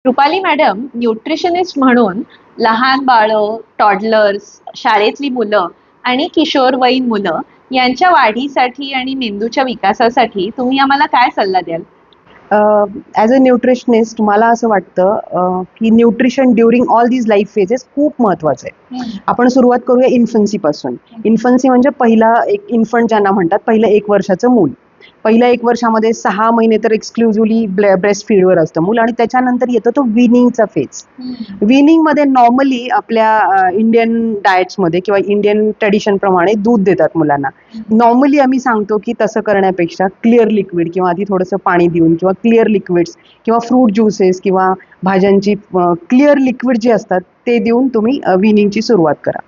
Rupali madam, nutritionist म्हणून लहान बाळं, टॉडलर्स, शाळेतली मुलं आणि किशोरवयीन मुलं यांच्या वाढीसाठी आणि मेंदूच्या विकासासाठी तुम्ही आम्हाला काय सल्ला द्याल? ॲज अ न्यूट्रिशनिस्ट मला असं वाटतं की nutrition during all these life phases खूप महत्त्वाचं आहे. आपण सुरुवात करूया इन्फन्सीपासून. इन्फन्सी म्हणजे पहिला एक इन्फंट ज्यांना म्हणतात, पहिलं 1 वर्षाचं मूल. पहिल्या 1 वर्षामध्ये 6 महिने तर एक्सक्लुझिव्हली ब्रेस्ट फीडवर असतं मूल आणि त्याच्यानंतर येतो तो विनिंगचा फेज. विनिंगमध्ये नॉर्मली आपल्या इंडियन डाएट्समध्ये किंवा इंडियन ट्रेडिशनप्रमाणे दूध देतात मुलांना. नॉर्मली आम्ही सांगतो की तसं करण्यापेक्षा क्लिअर लिक्विड किंवा आधी थोडंसं पाणी देऊन किंवा क्लिअर लिक्विड्स किंवा फ्रूट ज्युसेस किंवा भाज्यांची क्लिअर लिक्विड जे असतात ते देऊन तुम्ही विनिंगची सुरुवात करा.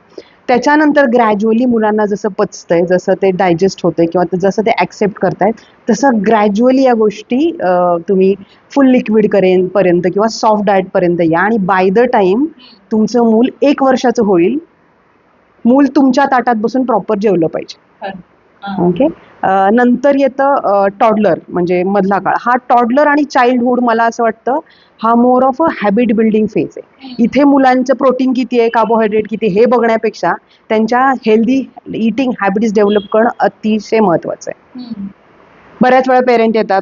त्याच्यानंतर ग्रॅज्युअली मुलांना जसं पचतंय, जसं ते डायजेस्ट होतंय किंवा जसं ते ॲक्सेप्ट करतायत तसं ग्रॅज्युअली या गोष्टी तुम्ही फुल लिक्विड पर्यंत किंवा सॉफ्ट डाएटपर्यंत या आणि बाय द टाईम तुमचं मूल 1 वर्षाचं होईल, मूल तुमच्या ताटात बसून प्रॉपर जेवलं पाहिजे. ओके. नंतर येतं टॉडलर म्हणजे मधला काळ. हा टॉडलर आणि चाइल्डहूड मला असं वाटतं हा more of a habit building phase आहे. इथे मुलांचं प्रोटीन किती आहे, कार्बोहायड्रेट किती हे बघण्यापेक्षा त्यांच्या हेल्दी इटिंग हॅबिट्स डेव्हलप करणं अतिशय महत्त्वाचं आहे. बऱ्याच वेळा पेरेंट येतात,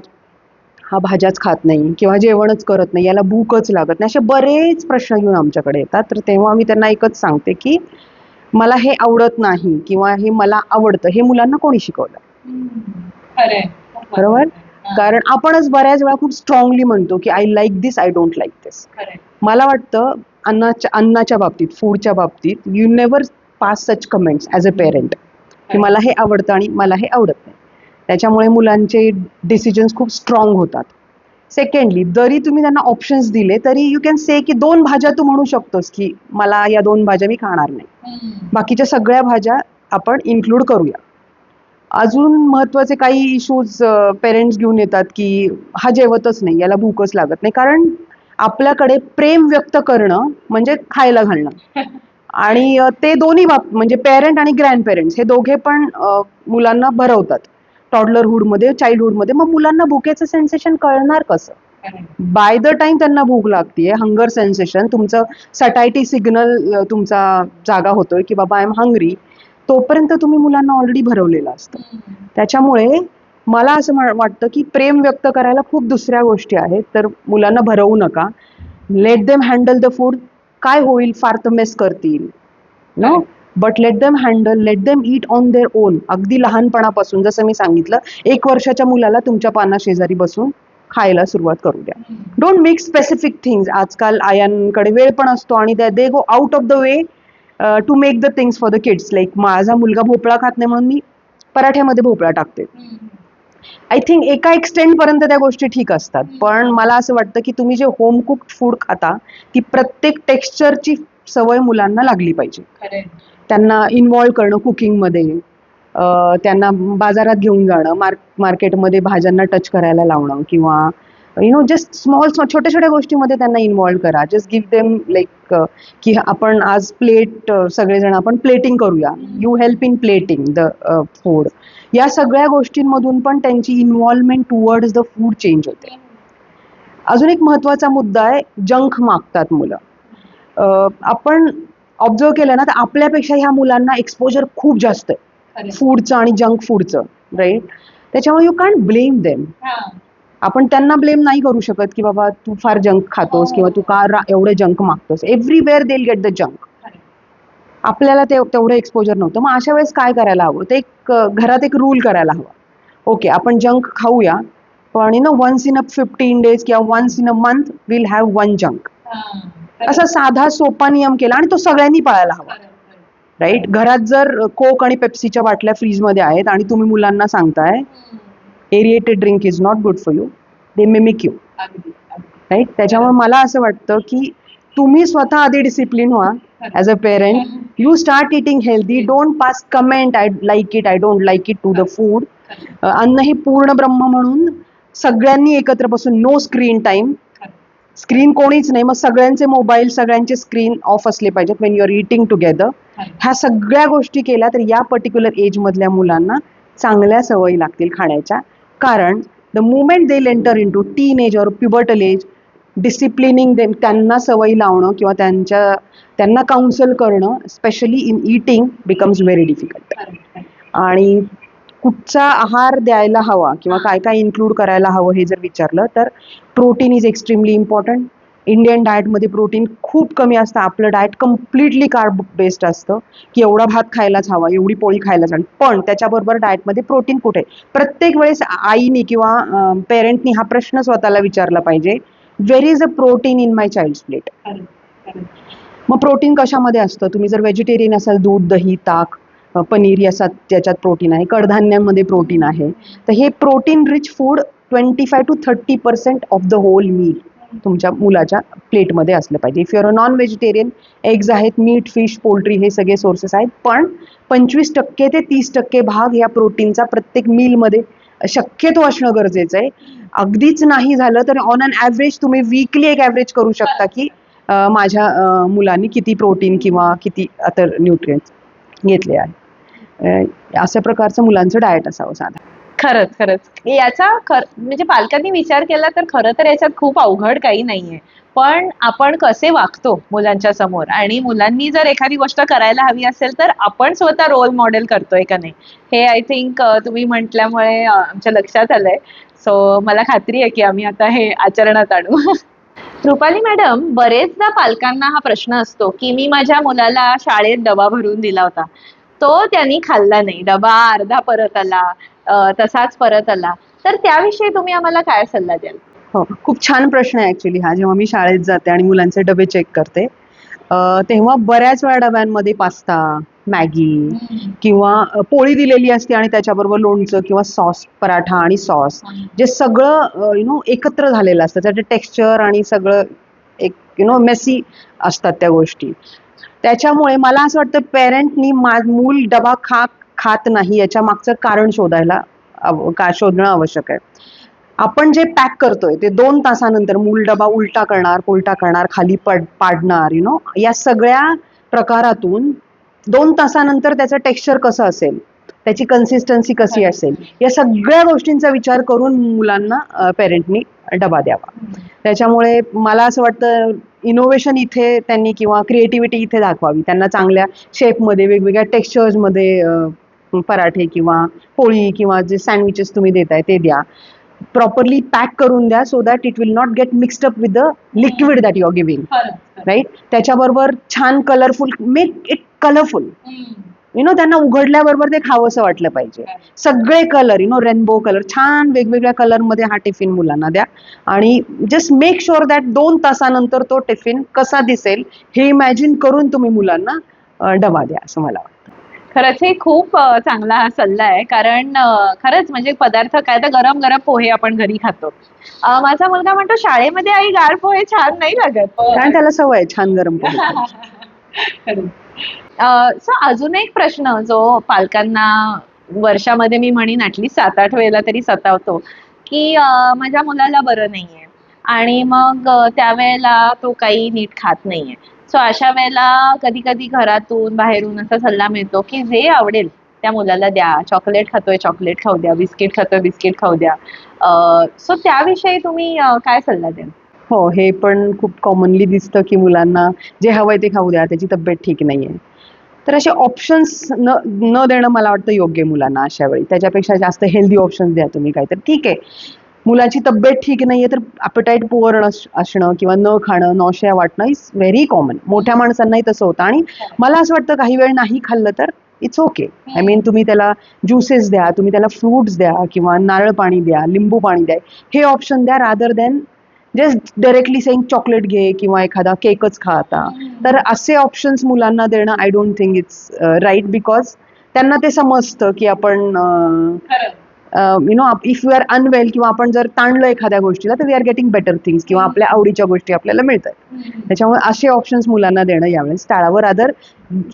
हा भाज्याच खात नाही किंवा जेवणच करत नाही, याला भूकच लागत नाही, असे बरेच प्रश्न घेऊन आमच्याकडे येतात. तर तेव्हा मी त्यांना एकच सांगते की मला हे आवडत नाही किंवा हे मला आवडतं, हे मुलांना कोणी शिकवलं? बरोबर. कारण आपणच बऱ्याच वेळा खूप स्ट्रॉंगली म्हणतो की I like this, I don't like this. मला वाटतं अन्नाच्या बाबतीत, फूडच्या बाबतीत you never pass such comments as a parent की मला हे आवडतं आणि मला हे आवडत नाही. त्याच्यामुळे मुलांचे डिसिजन्स खूप स्ट्रॉंग होतात. सेकंडली, जरी तुम्ही त्यांना ऑप्शन्स दिले तरी यू कॅन से की 2 भाज्या तू म्हणू शकतोस की मला या 2 भाज्या मी खाणार नाही, बाकीच्या सगळ्या भाज्या आपण इन्क्लूड करूया. अजून महत्त्वाचे काही इश्यूज पेरेंट्स घेऊन येतात की हा जेवतच नाही, याला भूकच लागत नाही. कारण आपल्याकडे प्रेम व्यक्त करणं म्हणजे खायला घालणं आणि ते दोन्ही म्हणजे पेरेंट आणि ग्रँड पेरेंट्स हे दोघे पण मुलांना भरवतात टॉडलरहूडमध्ये, चाइल्डहूडमध्ये. मग मुलांना भुकेचं सेन्सेशन कळणार कसं? बाय द टाइम त्यांना भूक लागतीये, हंगर सेन्सेशन, तुमचं सटायटी सिग्नल तुमचा जागा होतोय की बाबा आय एम हंग्री, तोपर्यंत तुम्ही मुलांना ऑलरेडी भरवलेलं असतं. त्याच्यामुळे मला असं वाटतं की प्रेम व्यक्त करायला खूप दुसऱ्या गोष्टी आहेत. तर मुलांना भरवू नका. Let them handle the food. काय होईल, फार तर मेस करतील no, but let them handle, let them eat on their own. अगदी लहानपणापासून जसं मी सांगितलं, 1 वर्षाच्या मुलाला तुमच्या पाना शेजारी बसून खायला सुरुवात करू द्या. Don't make specific things. आजकाल आयांकडे वेळ पण असतो आणि they go out of the way to make the things for the kids. Like माझा मुलगा भोपळा खात नाही म्हणून मी पराठ्यामध्ये भोपळा टाकते. आय थिंक एका एक्सटेंडपर्यंत त्या गोष्टी ठीक असतात, पण मला असं वाटतं की तुम्ही जे होम कुक्ड फूड खाता ती प्रत्येक टेक्स्चरची सवय मुलांना लागली पाहिजे. त्यांना इन्व्हॉल्व करणं कुकिंगमध्ये, त्यांना बाजारात घेऊन जाणं, मार्केटमध्ये भाज्यांना टच करायला लावणं किंवा जस्ट स्मॉल छोट्या छोट्या गोष्टीमध्ये त्यांना इन्व्हॉल्व करा. जस्ट गिव्ह देम लाईक की आपण आज सगळेजण आपण प्लेटिंग करूया, you help in plating the food. या सगळ्या गोष्टींमधून पण त्यांची involvement towards the food change होते. अजून एक महत्त्वाचा मुद्दा आहे, जंक मागतात मुलं. आपण ऑब्झर्व केलं ना तर आपल्यापेक्षा ह्या मुलांना एक्सपोजर खूप जास्त आहे फूडचं आणि जंक फूडचं, राईट? त्याच्यामुळे यू कांट ब्लेम देम. आपण त्यांना ब्लेम नाही करू शकत की बाबा तू फार जंक खातोस किंवा तू का एवढे जंक मागतोस. Everywhere they will get the junk. आपल्याला तेवढं एक्सपोजर नव्हतं. मग अशा वेळेस काय करायला हवं, ते घरात एक रूल करायला हवा. ओके, आपण जंक खाऊया, पण वन्स इन अ 15 days किंवा once in a month will have 1 junk. असा साधा सोपा नियम केला आणि तो सगळ्यांनी पाळायला हवा, राईट? घरात जर कोक आणि पेप्सीच्या बाटल्या फ्रीजमध्ये आहेत आणि तुम्ही मुलांना सांगताय aerated drink is not good for you, they mimic you, right? त्याच्यामुळे मला असं वाटतं की तुम्ही स्वतः आधी डिसिप्लिन व्हा as a parent. You start eating healthy. Don't pass comment I like it, I don't like it to the food. अन्न हे पूर्ण ब्रह्म म्हणून सगळ्यांनी एकत्र बसून नो स्क्रीन टाईम. स्क्रीन कोणीच नाही, मग सगळ्यांचे मोबाईल, सगळ्यांचे स्क्रीन ऑफ असले पाहिजेत when you are eating together. ह्या सगळ्या गोष्टी केल्या तर या पर्टिक्युलर एजमधल्या मुलांना चांगल्या सवयी लागतील खाण्याच्या. कारण the moment they enter into teen age or pubertal age, disciplining them, त्यांना सवयी लावणं किंवा त्यांना काउन्सल करणं specially in eating becomes very difficult. आणि कुठचा आहार द्यायला हवा किंवा काय काय इन्क्लूड करायला हवं हे जर विचारलं तर protein is extremely important. Indian डाएटमध्ये प्रोटीन खूप कमी असतं. आपलं डाएट कम्प्लिटली कार्ब बेस्ड असतं की एवढा भात खायलाच हवा, एवढी पोळी खायलाच हवी. पण त्याच्याबरोबर डाएटमध्ये प्रोटीन कुठे? प्रत्येक वेळेस आईनी किंवा पेरेंटनी हा प्रश्न स्वतःला विचारला पाहिजे, where is a protein in my child's plate. मग प्रोटीन कशामध्ये असतं? तुम्ही जर व्हेजिटेरियन असाल, दूध, दही, ताक, पनीर याच्यात ज्याच्यात प्रोटीन आहे, कडधान्यांमध्ये प्रोटीन आहे. तर हे protein rich food 25 to 30% of the whole meal तुमच्या मुलाच्या प्लेटमध्ये असलं पाहिजे. If you're a non vegetarian, eggs आहेत, मीट, फिश, पोल्ट्री हे सगळे सोर्सेस आहेत, पण 25% ते 30% भाग या प्रोटीनचा प्रत्येक मीलमध्ये शक्यतो असणं गरजेचं आहे. अगदीच नाही झालं तर ऑन अन ॲव्हरेज तुम्ही वीकली एक ॲव्हरेज करू शकता की माझ्या मुलांनी किती प्रोटीन किंवा किती अदर न्यूट्रिएंट्स घेतले आहे. अशा प्रकारचं मुलांचं डाएट असावं साधं. खरंच याचा म्हणजे पालकांनी विचार केला तर खरं तर याच्यात खूप अवघड काही नाहीये. पण आपण कसे वागतो मुलांच्या समोर, आणि मुलांनी जर एखादी गोष्ट करायला हवी असेल तर आपण स्वतः रोल मॉडेल करतोय का नाही, हे आय थिंक तुम्ही म्हटल्यामुळे आमच्या लक्षात आलंय. सो मला खात्री आहे की आम्ही आता हे आचरणात आणू. रुपाली मॅडम, बरेचदा पालकांना हा प्रश्न असतो की मी माझ्या मुलाला शाळेत डबा भरून दिला होता, तो त्यांनी खाल्ला नाही, डबा अर्धा परत आला, तसाच परत आला. तर त्याविषयी तुम्ही आम्हाला काय सल्ला द्याल? हो, खूप छान प्रश्न आहे ॲक्च्युली हा. जेव्हा मी शाळेत जाते आणि मुलांचे डबे चेक करते, तेव्हा बऱ्याच वेळा डब्यांमध्ये पास्ता, मॅगी किंवा पोळी दिलेली असते आणि त्याच्याबरोबर लोणचं किंवा सॉस, पराठा आणि सॉस, जे सगळं एकत्र झालेलं असतं. त्याचे टेक्स्चर आणि सगळं एक मेसी असतात त्या गोष्टी. त्याच्यामुळे मला असं वाटतं पेरेंटनी मूल डबा खात नाही याच्या मागचं कारण शोधणं आवश्यक आहे. आपण जे पॅक करतोय ते 2 तासानंतर मूल डबा उलटा करणार, खाली पाडणार, या सगळ्या प्रकारातून 2 तासानंतर त्याचं टेक्स्चर कसं असेल, त्याची कन्सिस्टन्सी कशी असेल, या सगळ्या गोष्टींचा विचार करून मुलांना पेरेंटनी डबा द्यावा. त्याच्यामुळे मला असं वाटतं इनोव्हेशन इथे त्यांनी किंवा क्रिएटिव्हिटी इथे दाखवावी. त्यांना चांगल्या शेपमध्ये, वेगवेगळ्या टेक्स्चर्समध्ये पराठे किंवा पोळी किंवा जे सँडविचेस तुम्ही देताय ते द्या. प्रॉपरली पॅक करून द्या so that it will not get mixed up with the liquid that you are giving, right. त्याच्याबरोबर छान कलरफुल, मेक इट कलरफुल. त्यांना उघडल्याबरोबर ते खावंसं वाटलं पाहिजे. सगळे कलर, रेनबो कलर, छान वेगवेगळ्या कलरमध्ये हा टिफिन मुलांना द्या. आणि जस्ट मेक शुअर दॅट 2 तासानंतर तो टिफिन कसा दिसेल हे इमॅजिन करून तुम्ही मुलांना डबा द्या, असं मला वाटतं. खरंच हे खूप चांगला सल्ला आहे. कारण खरंच म्हणजे पदार्थ काय तर गरम गरम पोहे आपण घरी खातो. माझा मुलगा म्हणतो शाळेमध्ये आई गार पोहे छान नाही लागत. कारण त्याला सवय आहे छान गरम पोहे खायची. सो अजून एक प्रश्न जो पालकांना वर्षामध्ये मी म्हणेन ॲटलीस्ट 7-8 वेळेला तरी सतावतो, की माझ्या मुलाला बरं नाहीये आणि मग त्यावेळेला तो काही नीट खात नाहीये. सो अशा वेळेला कधी कधी घरातून बाहेरून असा सल्ला मिळतो की जे आवडेल त्या मुलाला द्या, चॉकलेट खातोय चॉकलेट खाऊ द्या, बिस्किट खातोय बिस्किट खाऊ द्या. सो त्याविषयी तुम्ही काय सल्ला द्याल? हो, हे पण खूप कॉमनली दिसतं की मुलांना जे हवंय ते खाऊ द्या, त्याची तब्येत ठीक नाहीये. तर असे ऑप्शन्स न देणं मला वाटतं योग्य आहे मुलांना अशा वेळी. त्याच्यापेक्षा जास्त हेल्दी ऑप्शन्स द्या तुम्ही काय. तर ठीक आहे, मुलाची तब्येत ठीक नाहीये तर ॲपेटाईट पुअर असणं किंवा न खाणं, नॉशिया वाटणं इज व्हेरी कॉमन. मोठ्या माणसांनाही तसं होतं. आणि मला असं वाटतं काही वेळ नाही खाल्लं तर इट्स ओके. आय मीन तुम्ही त्याला ज्युसेस द्या, तुम्ही त्याला फ्रुट्स द्या किंवा नारळ पाणी द्या, लिंबू पाणी द्या, हे ऑप्शन द्या rather than just directly saying chocolate घे किंवा एखादा केकच खा आता. तर असे ऑप्शन्स मुलांना देणं I don't think it's right, because त्यांना ते समजतं की आपण इफ यू आर अनवेल किंवा आपण जर ताणलं एखाद्या गोष्टीला तर we are getting better things किंवा आपल्या आवडीच्या गोष्टी आपल्याला मिळतात. त्याच्यामुळे असे ऑप्शन्स मुलांना देणं यावेळेस टाळावं. रादर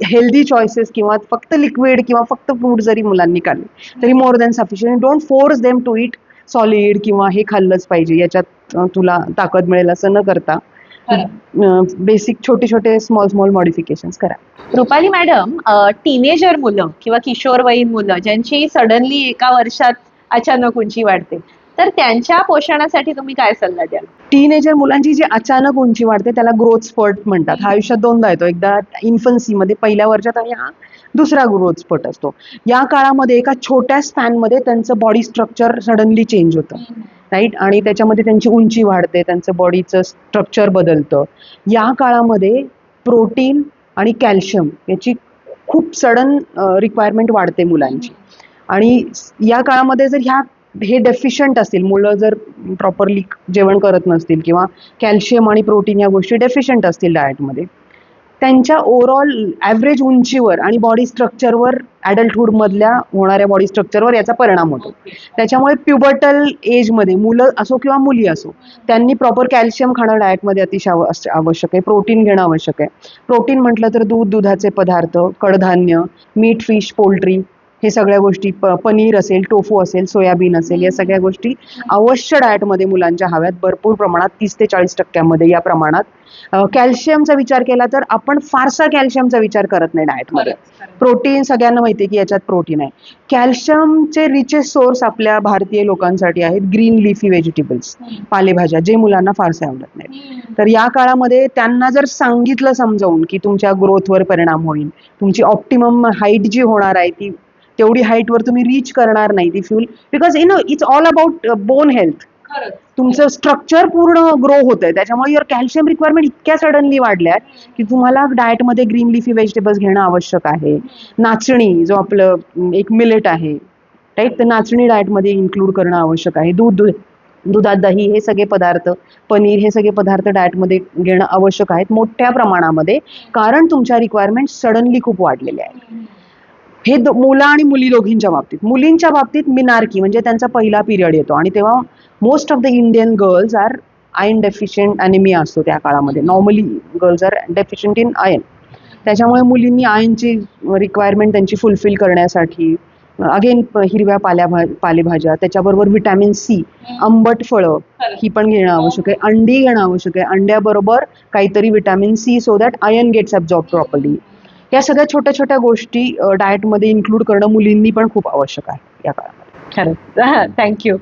हेल्दी चॉईसेस किंवा फक्त लिक्विड किंवा फक्त फ्रूट जरी मुलांनी खाल्ले तरी more than sufficient. Don't force them to eat solid किंवा हे खाल्लंच पाहिजे, याच्यात तुला ताकद मिळेल असं न करता बेसिक छोटे स्मॉल मॉडिफिकेशन्स करा. रुपाली मॅडम, टीनेजर मुलं किंवा किशोरवयीन मुलं ज्यांची सडनली एका वर्षात अचानक उंची वाढते, तर त्यांच्या पोषणासाठी तुम्ही काय सल्ला द्याल? टीनेजर मुलांची जी अचानक उंची वाढते त्याला ग्रोथ स्पर्ट म्हणतात. हा आयुष्यात दोनदा येतो, एकदा इन्फन्सीमध्ये पहिल्या वर्षात आणि हा दुसरा ग्रोथ स्पर्ट असतो. या काळामध्ये एका छोट्या स्पॅनमध्ये त्यांचं बॉडी स्ट्रक्चर सडनली चेंज होतं, राईट, आणि त्याच्यामध्ये त्यांची उंची वाढते, त्यांचं बॉडीचं स्ट्रक्चर बदलतं. या काळामध्ये प्रोटीन आणि कॅल्शियम याची खूप सडन रिक्वायरमेंट वाढते मुलांची. आणि या काळामध्ये जर हे डेफिशियंट असतील, मुलं जर प्रॉपरली जेवण करत नसतील किंवा कॅल्शियम आणि प्रोटीन या गोष्टी डेफिशियंट असतील डाएटमध्ये, त्यांच्या ओव्हरऑल ॲव्हरेज उंचीवर आणि बॉडी स्ट्रक्चरवर, ॲडल्टहूडमधल्या होणाऱ्या बॉडी स्ट्रक्चरवर याचा परिणाम होतो. त्याच्यामुळे प्युबर्टल एजमध्ये मुलं असो किंवा मुली असो, त्यांनी प्रॉपर कॅल्शियम खाणं डाएटमध्ये अतिशय आवश्यक आहे. प्रोटीन घेणं आवश्यक आहे. प्रोटीन म्हटलं तर दूध, दुधाचे पदार्थ, कडधान्य, मीट, फिश, पोल्ट्री, हे सगळ्या गोष्टी, पनीर असेल, टोफू असेल, सोयाबीन असेल, या सगळ्या गोष्टी अवश्य डाएटमध्ये मुलांच्या हव्यात, भरपूर प्रमाणात, 30 ते 40% या प्रमाणात. कॅल्शियमचा विचार केला तर आपण फारसा कॅल्शियमचा विचार करत नाही डाएटमध्ये. प्रोटीन सगळ्यांना माहिती आहे की याच्यात प्रोटीन आहे. कॅल्शियमचे रिचेस्ट सोर्स आपल्या भारतीय लोकांसाठी आहेत ग्रीन लिफी व्हेजिटेबल्स, पालेभाज्या, जे मुलांना फारसे आवडत नाहीत. तर या काळामध्ये त्यांना जर सांगितलं समजावून की तुमच्या ग्रोथवर परिणाम होईल, तुमची ऑप्टिमम हाईट जी होणार आहे ती तेवढी हाईटवर तुम्ही रीच करणार नाही, ती fuel, because it's all about bone health. तुमचं स्ट्रक्चर पूर्ण ग्रो होतंय, त्याच्यामुळे युअर कॅल्शियम रिक्वायरमेंट इतक्या सडनली वाढल्यात की तुम्हाला डाएटमध्ये ग्रीन लिफी व्हेजिटेबल्स घेणं आवश्यक आहे. नाचणी, जो आपलं एक मिलेट आहे, राईट, तर नाचणी डाएटमध्ये इन्क्लूड करणं आवश्यक आहे. दुधात दही, हे सगळे पदार्थ, पनीर, हे सगळे पदार्थ डाएटमध्ये घेणं आवश्यक आहेत मोठ्या प्रमाणामध्ये, कारण तुमच्या रिक्वायरमेंट सडनली खूप वाढलेल्या आहेत. हे मुलं आणि मुली दोघींच्या बाबतीत. मुलींच्या बाबतीत मिनार्की म्हणजे त्यांचा पहिला पिरियड येतो आणि तेव्हा most of the Indian girls are iron deficient, anaemia असतो त्या काळामध्ये. Normally girls are deficient in iron. त्याच्यामुळे मुलींनी आयर्नची रिक्वायरमेंट त्यांची फुलफिल करण्यासाठी अगेन हिरव्या पालेभाज्या, त्याच्याबरोबर व्हिटॅमिन सी, आंबट फळं ही पण घेणं आवश्यक आहे. अंडी घेणं आवश्यक आहे. अंड्याबरोबर काहीतरी vitamin C, so that iron gets absorb properly. या सगळ्या छोट्या छोट्या गोष्टी डाएटमध्ये इन्क्लूड करणं मुलींनी पण खूप आवश्यक आहे या काळामध्ये. खरंच, थँक्यू.